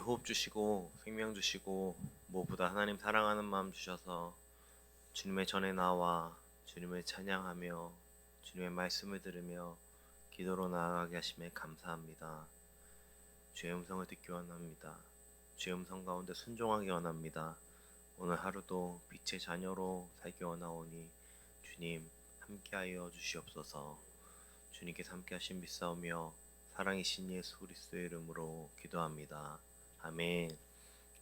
호흡 주시고 생명 주시고 무엇보다 하나님 사랑하는 마음 주셔서 주님의 전에 나와 주님을 찬양하며 주님의 말씀을 들으며 기도로 나아가게 하심에 감사합니다. 주의 음성을 듣기 원합니다. 주의 음성 가운데 순종하기 원합니다. 오늘 하루도 빛의 자녀로 살기 원하오니 주님 함께하여 주시옵소서. 주님께서 함께하신 믿사오며 사랑이신 예수 그리스도의 이름으로 기도합니다. 아멘.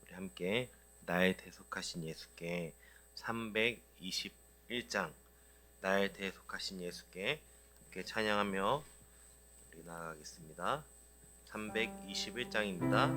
우리 함께 날 대속하신 예수께 321장 날 대속하신 예수께 함께 찬양하며 우리 나아가겠습니다. 321장입니다.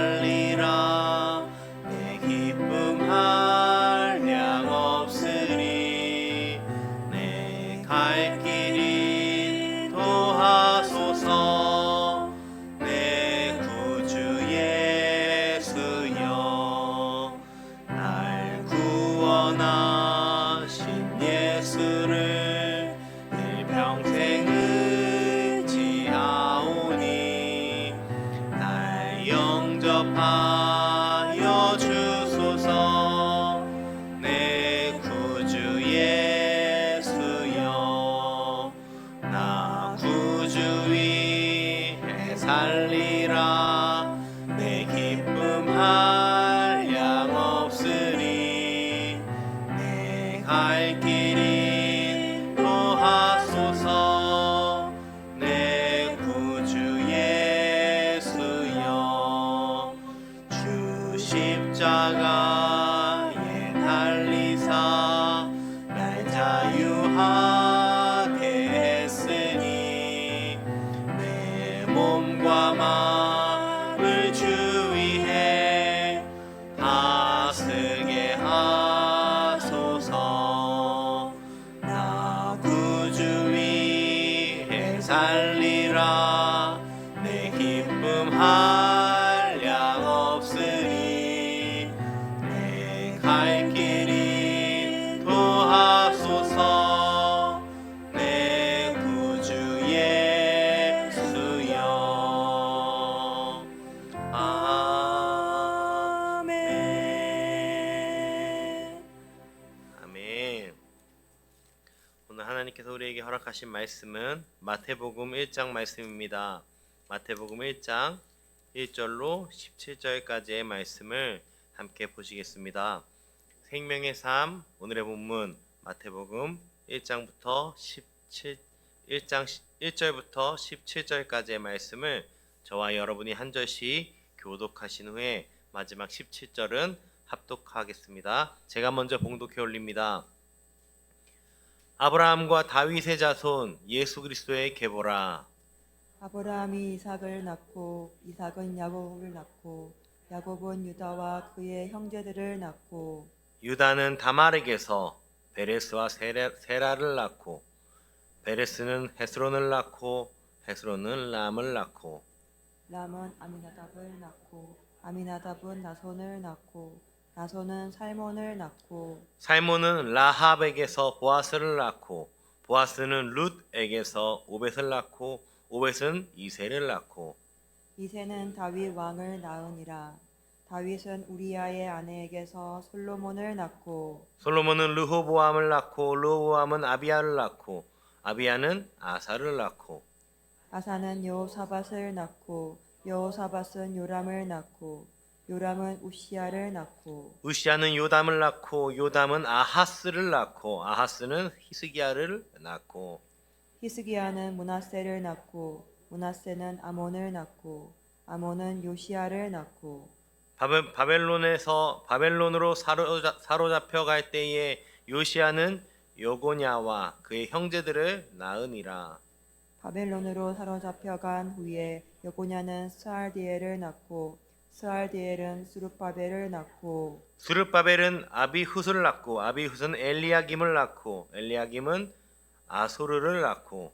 살리라 내 기쁨 한량 없으리 내 갈 길이 도하소서 내 구주 예수여 날 구원하신 예수를 일평생 의지하오니 날 영접하여 주소서 내 구주 예수여 나 구주 위에 살리라 내 기쁨 한량 없으리 내 갈 길이 도하소서 내 구주 예수여 주 십자가에 달리사 날 자유하게 했으니 내 몸과 마음을 주 위해 다스게 하소서 나 구주 위에 살리라 내 기쁨 한량 없으리 내 갈 길이 도하소서 내 구주 예수여 아멘. 아멘. 오늘 하나님께서 우리에게 허락하신 말씀은 마태복음 1장 말씀입니다. 마태복음 1장 1절로 17절까지의 말씀을 함께 보시겠습니다. 생명의 삶 오늘의 본문 마태복음 1장부터 1장 1절부터 17절까지의 말씀을 저와 여러분이 한 절씩 교독하신 후에 마지막 17절은 합독하겠습니다. 제가 먼저 봉독해 올립니다. 아브라함과 다윗의 자손 예수 그리스도의 계보라. 아브라함이 이삭을 낳고 이삭은 야곱을 낳고 야곱은 유다와 그의 형제들을 낳고 유다는 다말에게서 베레스와 세라를 낳고 베레스는 헤스론을 낳고 헤스론은 람을 낳고 람은 아미나답을 낳고 아미나답은 나손을 낳고 나손은 살몬을 낳고 살몬은 라합에게서 보아스를 낳고 보아스는 룻에게서 오벳을 낳고 오벳은 이새를 낳고 이새는 다윗 왕을 낳으니라. 다윗은 우리아의 아내에게서 솔로몬을 낳고 솔로몬은 르호보암을 낳고 르호보암은 아비야를 낳고 아비야는 아사를 낳고 아사는 여호사밧을 낳고 여호사밧은 요람을 낳고 요람은 우시야를 낳고 우시야는 요담을 낳고 요담은 아하스를 낳고 아하스는 히스기야를 낳고 히스기야는 므낫세를 낳고 므낫세는 아몬을 낳고 아몬은 요시야를 낳고 바벨론으로 사로잡혀 갈 때에 요시야는 여고냐와 그의 형제들을 낳으니라. 바벨론으로 사로잡혀간 후에 여고냐는 스알디엘을 낳고 스알디엘은 스룹바벨을 낳고 스룹바벨은 아비훗을 낳고 아비훗은 엘리야김을 낳고 엘리야김은 아소르를 낳고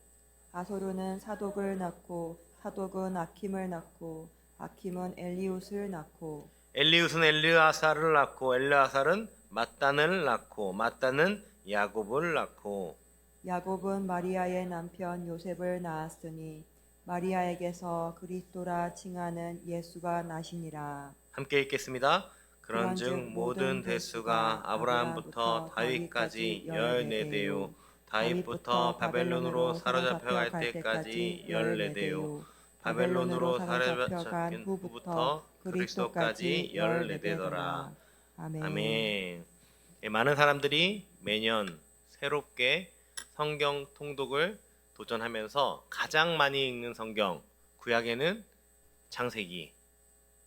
아소르는 사독을 낳고 사독은 아킴을 낳고 아킴은 엘리웃을 낳고 엘리웃은 엘르아살을 낳고 엘르아살은 mat단을 낳고 mat단은 야곱을 낳고 야곱은 마리아의 남편 요셉을 낳았으니 마리아에게서 그리스도라 칭하는 예수가 나시니라. 함께 읽겠습니다. 그런즉 모든 대수가 아브라함부터 다윗까지 14대요 다윗부터 바벨론으로 사로잡혀갈 때까지 14대요 바벨론으로 사로잡힌 후부터 그리스도까지 14대더라. 아멘. 아멘. 예, 많은 사람들이 매년 새롭게 성경 통독을 도전하면서 가장 많이 읽는 성경, 구약에는 창세기,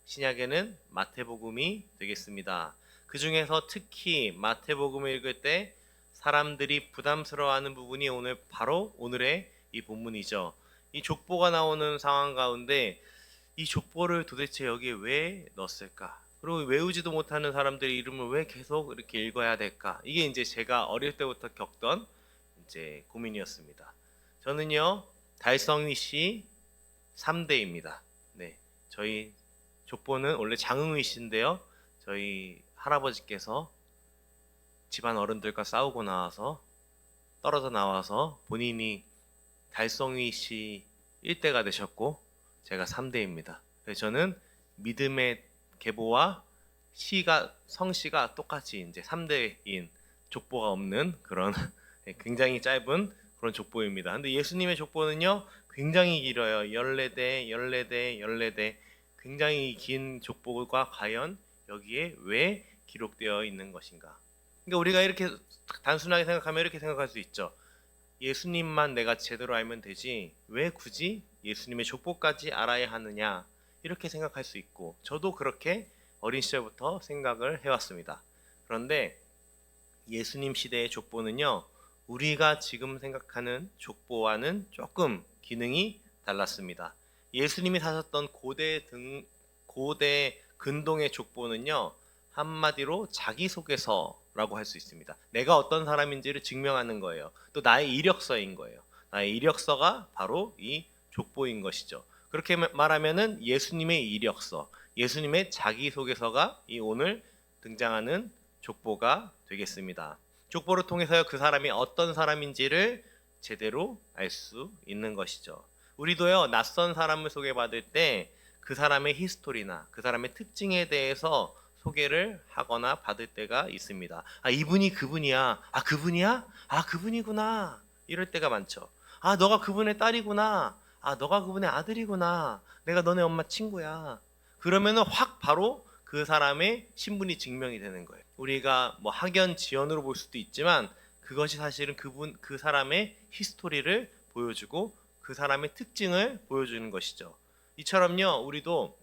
신약에는 마태복음이 되겠습니다. 그 중에서 특히 마태복음을 읽을 때 사람들이 부담스러워하는 부분이 바로 오늘의 이 본문이죠. 이 족보가 나오는 상황 가운데 이 족보를 도대체 여기에 왜 넣었을까? 그리고 외우지도 못하는 사람들의 이름을 왜 계속 이렇게 읽어야 될까? 이게 이제 제가 어릴 때부터 겪던 이제 고민이었습니다. 저는요, 달성희 씨 3대입니다. 네, 저희 족보는 원래 장흥희 씨인데요. 저희 할아버지께서 집안 어른들과 싸우고 떨어져 나와서 본인이 달성희 씨 1대가 되셨고 제가 3대입니다. 그래서 저는 믿음의 계보와 성씨가 똑같이 이제 3대인 족보가 없는 그런 굉장히 짧은 그런 족보입니다. 근데 예수님의 족보는요, 굉장히 길어요. 14대, 14대, 14대. 굉장히 긴 족보가 과연 여기에 왜 기록되어 있는 것인가? 그러니까 우리가 이렇게 단순하게 생각하면 이렇게 생각할 수 있죠. 예수님만 내가 제대로 알면 되지 왜 굳이 예수님의 족보까지 알아야 하느냐, 이렇게 생각할 수 있고, 저도 그렇게 어린 시절부터 생각을 해왔습니다. 그런데 예수님 시대의 족보는요, 우리가 지금 생각하는 족보와는 조금 기능이 달랐습니다. 예수님이 사셨던 고대 근동의 족보는요, 한마디로 자기소개서라고 할 수 있습니다. 내가 어떤 사람인지를 증명하는 거예요. 또 나의 이력서인 거예요. 나의 이력서가 바로 이 족보인 것이죠. 그렇게 말하면은 예수님의 이력서, 예수님의 자기소개서가 이 오늘 등장하는 족보가 되겠습니다. 족보를 통해서 그 사람이 어떤 사람인지를 제대로 알 수 있는 것이죠. 우리도요, 낯선 사람을 소개받을 때 그 사람의 히스토리나 그 사람의 특징에 대해서 소개를 하거나 받을 때가 있습니다. 아, 이분이 그분이야. 아, 그분이야? 아, 그분이구나. 이럴 때가 많죠. 아, 너가 그분의 딸이구나. 아, 너가 그분의 아들이구나. 내가 너네 엄마 친구야. 그러면은 확 바로 그 사람의 신분이 증명이 되는 거예요. 우리가 뭐 학연 지연으로 볼 수도 있지만 그것이 사실은 그 사람의 히스토리를 보여주고 그 사람의 특징을 보여주는 것이죠. 이처럼요, 우리도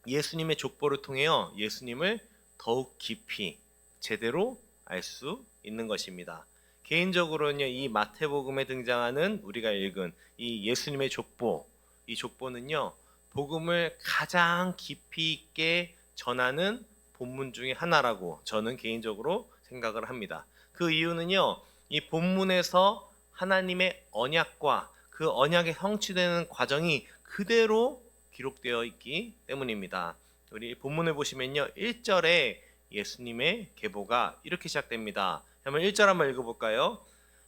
예수님의 족보를 통해요, 예수님을 더욱 깊이 제대로 알 수 있는 것입니다. 개인적으로는요, 이 마태복음에 등장하는 우리가 읽은 이 예수님의 족보, 이 족보는요, 복음을 가장 깊이 있게 전하는 본문 중에 하나라고 저는 개인적으로 생각을 합니다. 그 이유는요, 이 본문에서 하나님의 언약과 그 언약이 성취되는 과정이 그대로 기록되어 있기 때문입니다. 우리 본문을 보시면요, 1절에 예수님의 계보가 이렇게 시작됩니다. 한번 1절 한번 읽어볼까요?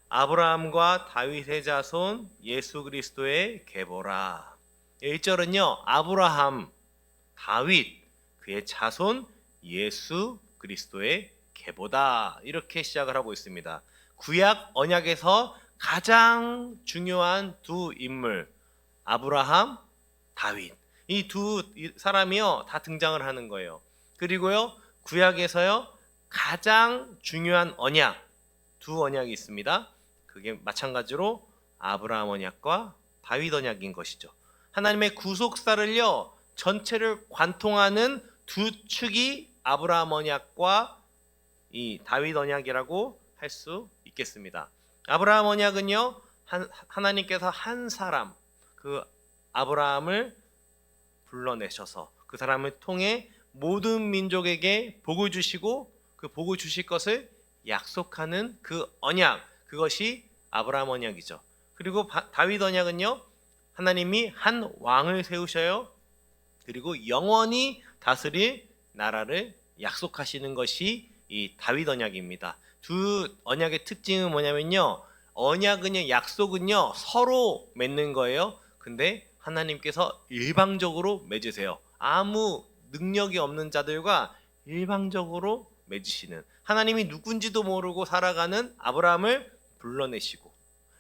아브라함과 다윗의 자손 예수 그리스도의 계보라. 1절은요, 아브라함, 다윗, 그의 자손 예수 그리스도의 계보다, 이렇게 시작을 하고 있습니다. 구약 언약에서 가장 중요한 두 인물, 아브라함, 다윗, 이 두 사람이요 다 등장을 하는 거예요. 그리고요, 구약에서요 가장 중요한 언약, 두 언약이 있습니다. 그게 마찬가지로 아브라함 언약과 다윗 언약인 것이죠. 하나님의 구속사를요 전체를 관통하는 두 축이 아브라함 언약과 이 다윗 언약이라고 할 수 있겠습니다. 아브라함 언약은요, 하나님께서 한 사람, 그 아브라함을 불러내셔서 그 사람을 통해 모든 민족에게 복을 주시고 그 복을 주실 것을 약속하는 그 언약, 그것이 아브라함 언약이죠. 그리고 다윗 언약은요, 하나님이 한 왕을 세우셔요. 그리고 영원히 다스릴 나라를 약속하시는 것이 이 다윗 언약입니다. 두 언약의 특징은 뭐냐면요, 언약은요, 약속은요 서로 맺는 거예요. 근데 하나님께서 일방적으로 맺으세요. 아무 능력이 없는 자들과 일방적으로 맺으시는, 하나님이 누군지도 모르고 살아가는 아브라함을 불러내시고,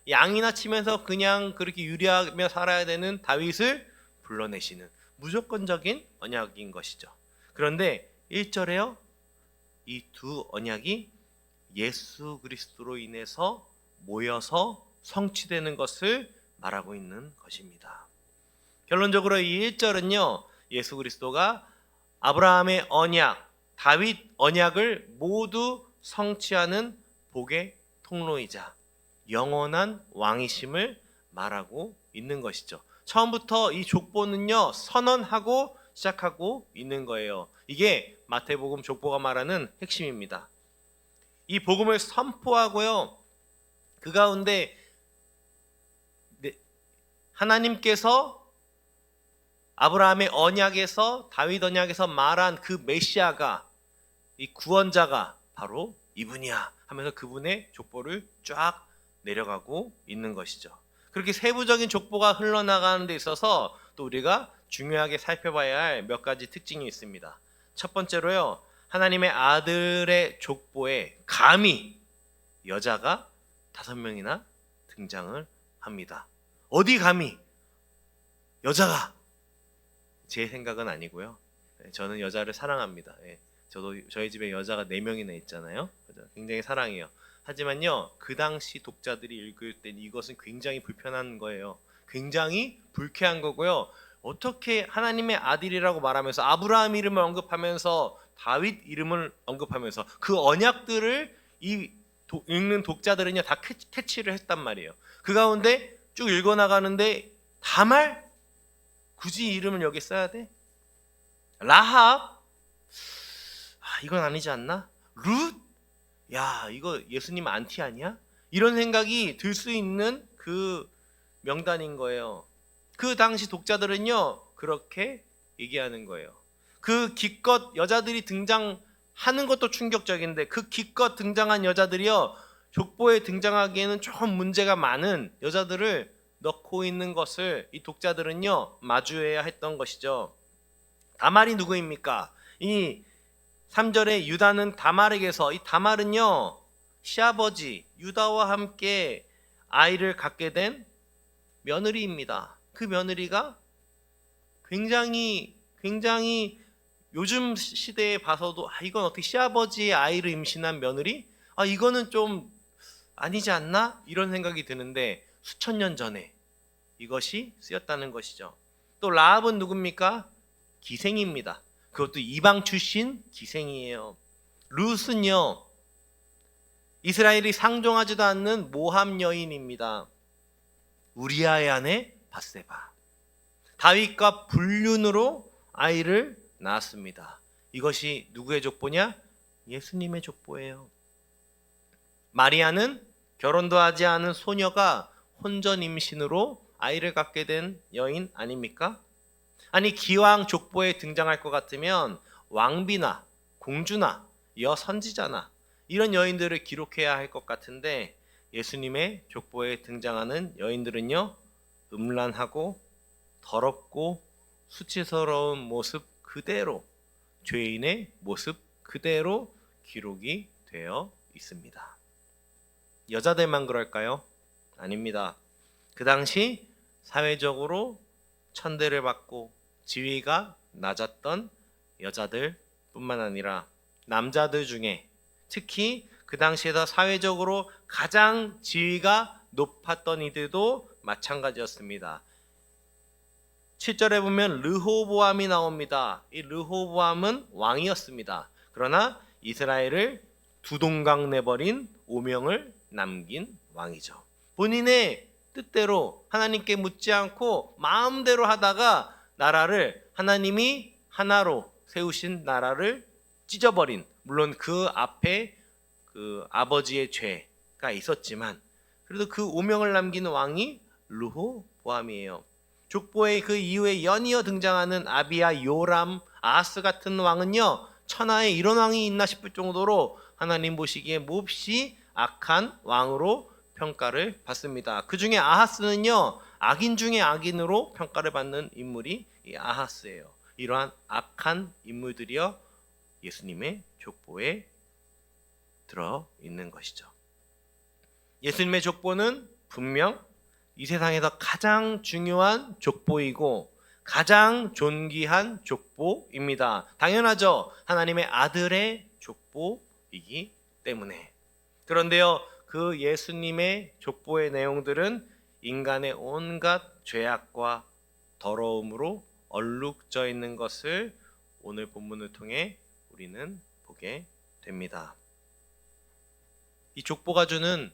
양이나 치면서 그냥 그렇게 유리하며 살아야 되는 다윗을 불러내시는 무조건적인 언약인 것이죠. 그런데 1절에요, 이 두 언약이 예수 그리스도로 인해서 모여서 성취되는 것을 말하고 있는 것입니다. 결론적으로 이 1절은요, 예수 그리스도가 아브라함의 언약, 다윗 언약을 모두 성취하는 복의 통로이자 영원한 왕이심을 말하고 있는 것이죠. 처음부터 이 족보는요, 선언하고 시작하고 있는 거예요. 이게 마태복음 족보가 말하는 핵심입니다. 이 복음을 선포하고요, 그 가운데 하나님께서 아브라함의 언약에서, 다윗 언약에서 말한 그 메시아가, 이 구원자가 바로 이분이야 하면서 그분의 족보를 쫙 내려가고 있는 것이죠. 그렇게 세부적인 족보가 흘러나가는 데 있어서 또 우리가 중요하게 살펴봐야 할 몇 가지 특징이 있습니다. 첫 번째로요, 하나님의 아들의 족보에 감히 여자가 5명이나 등장을 합니다. 어디 감히 여자가? 제 생각은 아니고요. 저는 여자를 사랑합니다. 저도 저희 집에 여자가 4명이나 있잖아요. 굉장히 사랑해요. 하지만요, 그 당시 독자들이 읽을 땐 이것은 굉장히 불편한 거예요. 굉장히 불쾌한 거고요. 어떻게 하나님의 아들이라고 말하면서 아브라함 이름을 언급하면서 다윗 이름을 언급하면서 그 언약들을 읽는 독자들은요 다 캐치를 했단 말이에요. 그 가운데 쭉 읽어나가는데 다말? 굳이 이름을 여기 써야 돼? 라합? 이건 아니지 않나? 룻? 야, 이거 예수님 안티 아니야? 이런 생각이 들 수 있는 그 명단인 거예요. 그 당시 독자들은요 그렇게 얘기하는 거예요. 그 기껏 여자들이 등장하는 것도 충격적인데, 그 기껏 등장한 여자들이요 족보에 등장하기에는 조금 문제가 많은 여자들을 넣고 있는 것을 이 독자들은요 마주해야 했던 것이죠. 다말이 누구입니까? 이 3절에 유다는 다말에게서, 이 다말은요 시아버지 유다와 함께 아이를 갖게 된 며느리입니다. 그 며느리가 굉장히 요즘 시대에 봐서도 이건 어떻게 시아버지의 아이를 임신한 며느리? 이거는 좀 아니지 않나? 이런 생각이 드는데 수천 년 전에 이것이 쓰였다는 것이죠. 또 라합은 누굽니까? 기생입니다. 그것도 이방 출신 기생이에요. 룻은요 이스라엘이 상종하지도 않는 모함 여인입니다. 우리아의 아내 밧세바. 다윗과 불륜으로 아이를 낳았습니다. 이것이 누구의 족보냐? 예수님의 족보예요. 마리아는 결혼도 하지 않은 소녀가 혼전 임신으로 아이를 갖게 된 여인 아닙니까? 아니, 기왕 족보에 등장할 것 같으면 왕비나 공주나 여선지자나 이런 여인들을 기록해야 할 것 같은데, 예수님의 족보에 등장하는 여인들은요 음란하고 더럽고 수치스러운 모습 그대로, 죄인의 모습 그대로 기록이 되어 있습니다. 여자들만 그럴까요? 아닙니다. 그 당시 사회적으로 천대를 받고 지위가 낮았던 여자들 뿐만 아니라 남자들 중에, 특히 그 당시에서 사회적으로 가장 지위가 높았던 이들도 마찬가지였습니다. 7절에 보면 르호보암이 나옵니다. 이 르호보암은 왕이었습니다. 그러나 이스라엘을 두동강 내버린 오명을 남긴 왕이죠. 본인의 뜻대로 하나님께 묻지 않고 마음대로 하다가 나라를 하나님이 하나로 세우신 나라를 찢어버린, 물론 그 앞에 그 아버지의 죄가 있었지만 그래도 그 오명을 남기는 왕이 르호보암이에요. 족보의 그 이후에 연이어 등장하는 아비야, 요람, 아하스 같은 왕은요, 천하에 이런 왕이 있나 싶을 정도로 하나님 보시기에 몹시 악한 왕으로 평가를 받습니다. 그 중에 아하스는요, 악인 중에 악인으로 평가를 받는 인물이 이 아하스예요. 이러한 악한 인물들이여 예수님의 족보에 들어 있는 것이죠. 예수님의 족보는 분명 이 세상에서 가장 중요한 족보이고 가장 존귀한 족보입니다. 당연하죠. 하나님의 아들의 족보이기 때문에. 그런데요, 그 예수님의 족보의 내용들은 인간의 온갖 죄악과 더러움으로 얼룩져 있는 것을 오늘 본문을 통해 우리는 보게 됩니다. 이 족보가 주는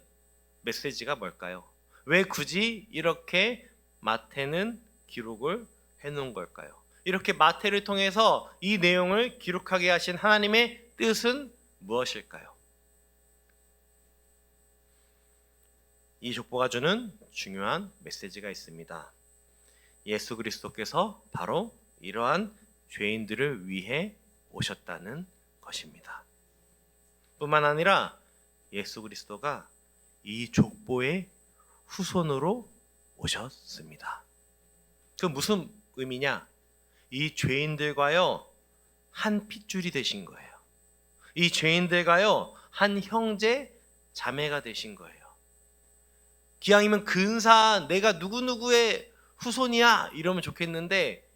메시지가 뭘까요? 왜 굳이 이렇게 마태는 기록을 해놓은 걸까요? 이렇게 마태를 통해서 이 내용을 기록하게 하신 하나님의 뜻은 무엇일까요? 이 족보가 주는 중요한 메시지가 있습니다. 예수 그리스도께서 바로 이러한 죄인들을 위해 오셨다는 것입니다. 뿐만 아니라 예수 그리스도가 이 족보의 후손으로 오셨습니다. 그 무슨 의미냐? 이 죄인들과요 한 핏줄이 되신 거예요. 이 죄인들과요 한 형제 자매가 되신 거예요. 기왕이면 근사한 내가 누구누구의 후손이야 이러면 좋겠는데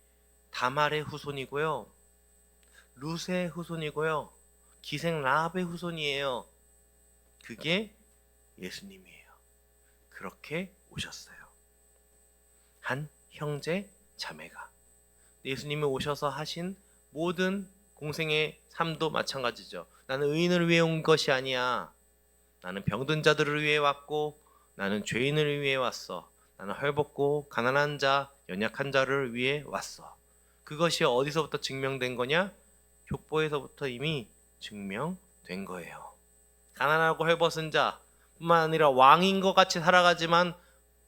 다말의 후손이고요, 룻의 후손이고요, 기생 라합의 후손이에요. 그게 예수님이에요. 그렇게 오셨어요. 한 형제 자매가. 예수님이 오셔서 하신 모든 공생의 삶도 마찬가지죠. 나는 의인을 위해 온 것이 아니야. 나는 병든 자들을 위해 왔고 나는 죄인을 위해 왔어. 나는 헐벗고 가난한 자, 연약한 자를 위해 왔어. 그것이 어디서부터 증명된 거냐? 족보에서부터 이미 증명된 거예요. 가난하고 헐벗은 자 뿐만 아니라 왕인 것 같이 살아가지만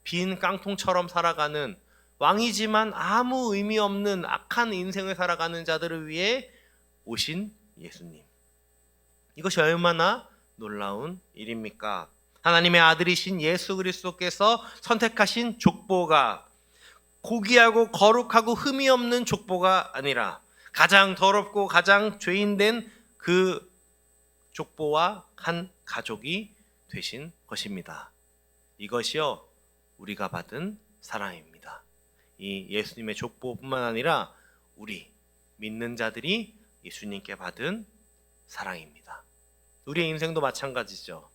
빈 깡통처럼 살아가는, 왕이지만 아무 의미 없는 악한 인생을 살아가는 자들을 위해 오신 예수님. 이것이 얼마나 놀라운 일입니까? 하나님의 아들이신 예수 그리스도께서 선택하신 족보가 고귀하고 거룩하고 흠이 없는 족보가 아니라 가장 더럽고 가장 죄인된 그 족보와 한 가족이 되신 것입니다. 이것이요 우리가 받은 사랑입니다. 이 예수님의 족보뿐만 아니라 우리 믿는 자들이 예수님께 받은 사랑입니다. 우리의 인생도 마찬가지죠.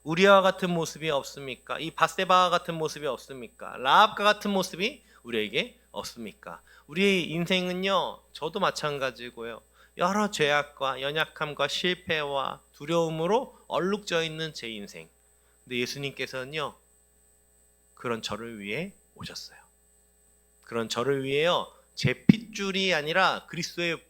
우리와 같은 모습이 없습니까? 이 밧세바와 같은 모습이 없습니까? 라합과 같은 모습이 우리에게 없습니까? 우리의 인생은요, 저도 마찬가지고요, 여러 죄악과 연약함과 실패와 두려움으로 얼룩져 있는 제 인생. 근데 예수님께서는요, 그런 저를 위해 오셨어요. 그런 저를 위해요, 제 핏줄이 아니라 그리스도의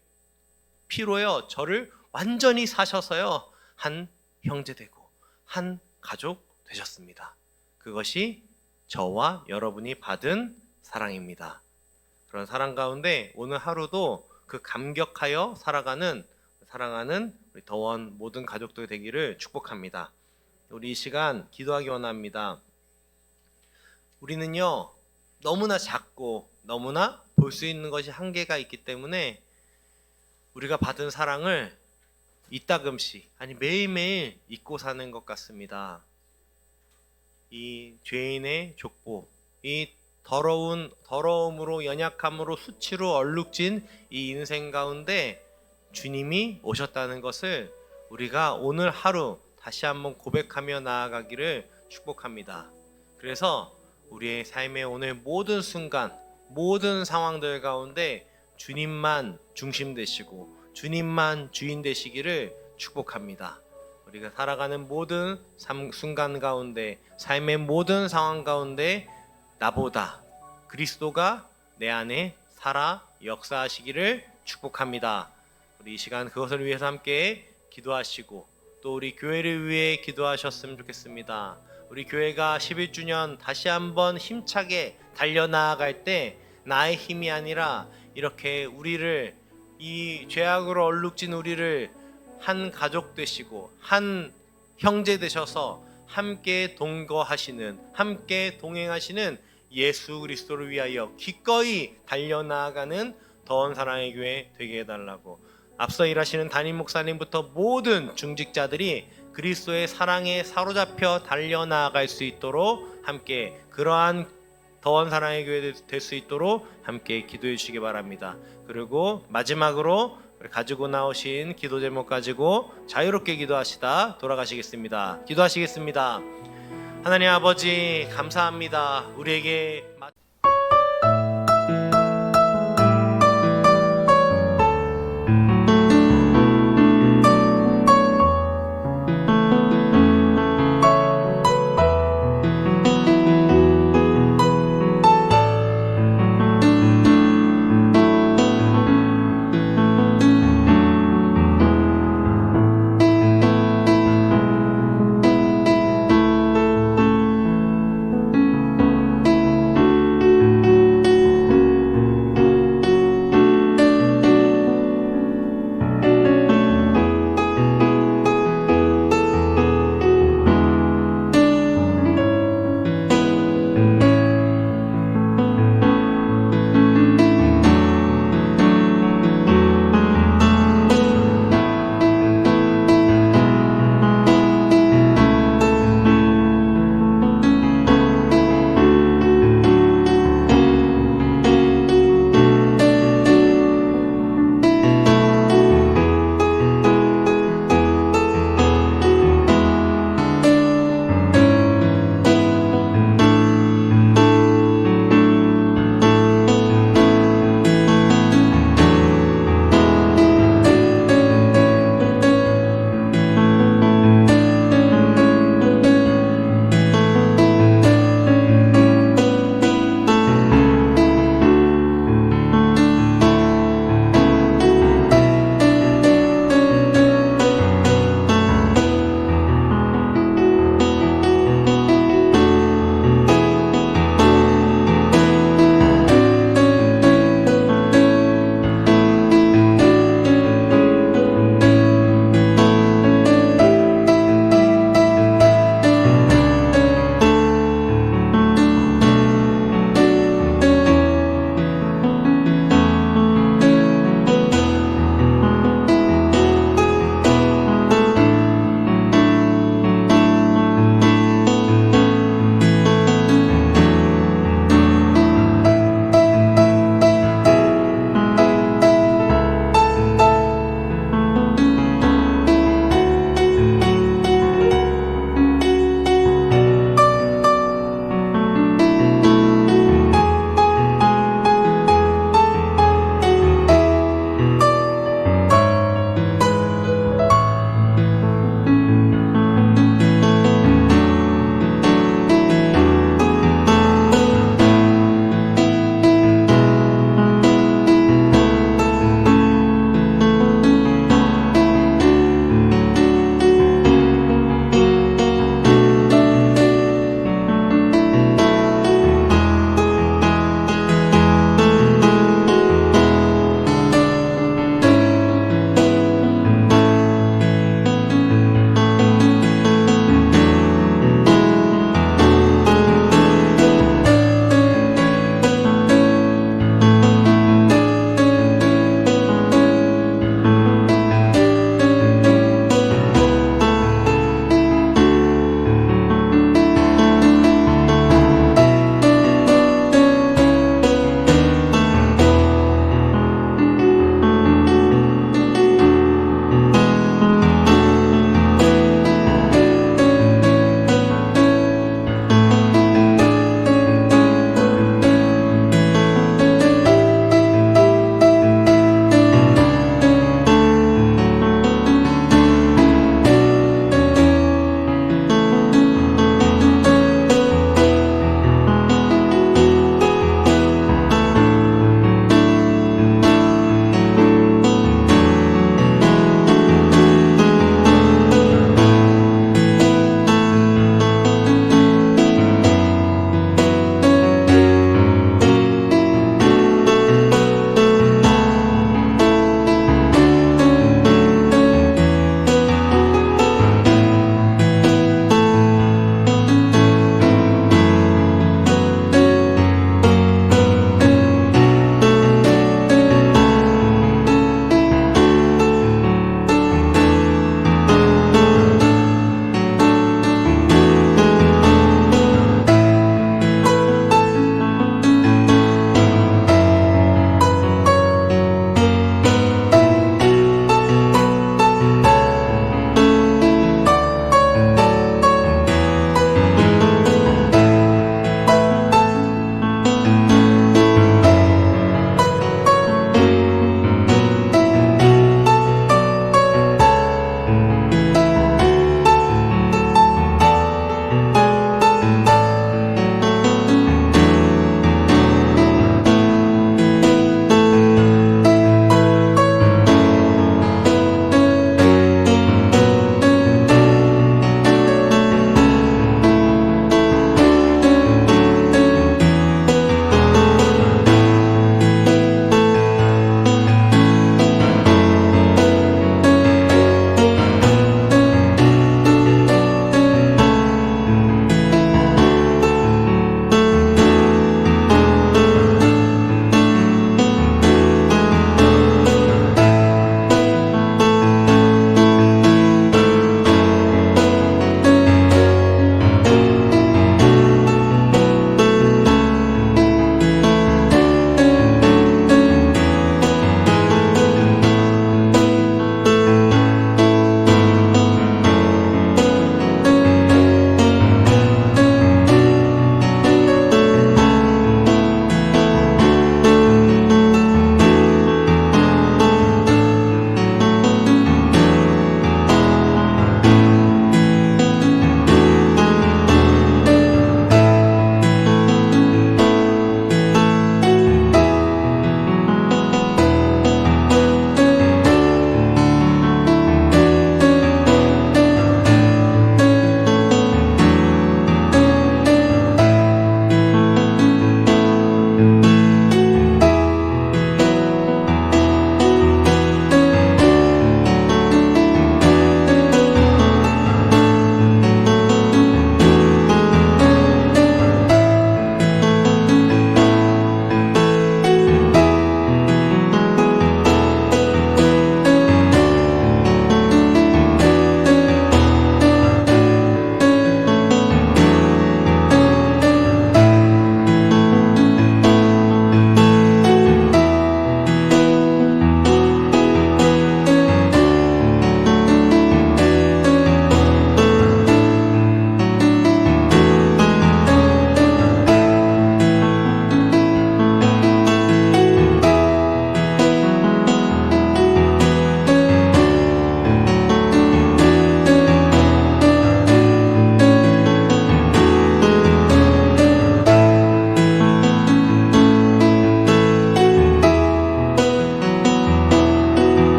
피로요, 저를 완전히 사셔서요, 한 형제 되고 한 가족 되셨습니다. 그것이 저와 여러분이 받은 사랑입니다. 그런 사랑 가운데 오늘 하루도 그 감격하여 사랑하는 우리 더원 모든 가족들 되기를 축복합니다. 우리 이 시간 기도하기 원합니다. 우리는요 너무나 작고 너무나 볼 수 있는 것이 한계가 있기 때문에 우리가 받은 사랑을 이따금씩 아니 매일매일 잊고 사는 것 같습니다. 이 죄인의 족보, 이 더러움으로 연약함으로 수치로 얼룩진 이 인생 가운데 주님이 오셨다는 것을 우리가 오늘 하루 다시 한번 고백하며 나아가기를 축복합니다. 그래서 우리의 삶의 오늘 모든 순간, 모든 상황들 가운데 주님만 중심 되시고 주님만 주인 되시기를 축복합니다. 우리가 살아가는 모든 순간 가운데, 삶의 모든 상황 가운데 나보다 그리스도가 내 안에 살아 역사하시기를 축복합니다. 우리 이 시간 그것을 위해서 함께 기도하시고 또 우리 교회를 위해 기도하셨으면 좋겠습니다. 우리 교회가 11주년 다시 한번 힘차게 달려나아갈 때 나의 힘이 아니라 이렇게 우리를 이 죄악으로 얼룩진 우리를 한 가족 되시고 한 형제 되셔서 함께 동거하시는 함께 동행하시는 예수 그리스도를 위하여 기꺼이 달려나아가는 더원 사랑의 교회 되게 해달라고 앞서 일하시는 담임 목사님부터 모든 중직자들이 그리스도의 사랑에 사로잡혀 달려나아갈 수 있도록 함께 그러한 더원 사랑의 교회 될 수 있도록 함께 기도해 주시기 바랍니다. 그리고 마지막으로 가지고 나오신 기도 제목 가지고 자유롭게 기도하시다 돌아가시겠습니다. 기도하시겠습니다. 하나님 아버지 감사합니다. 우리에게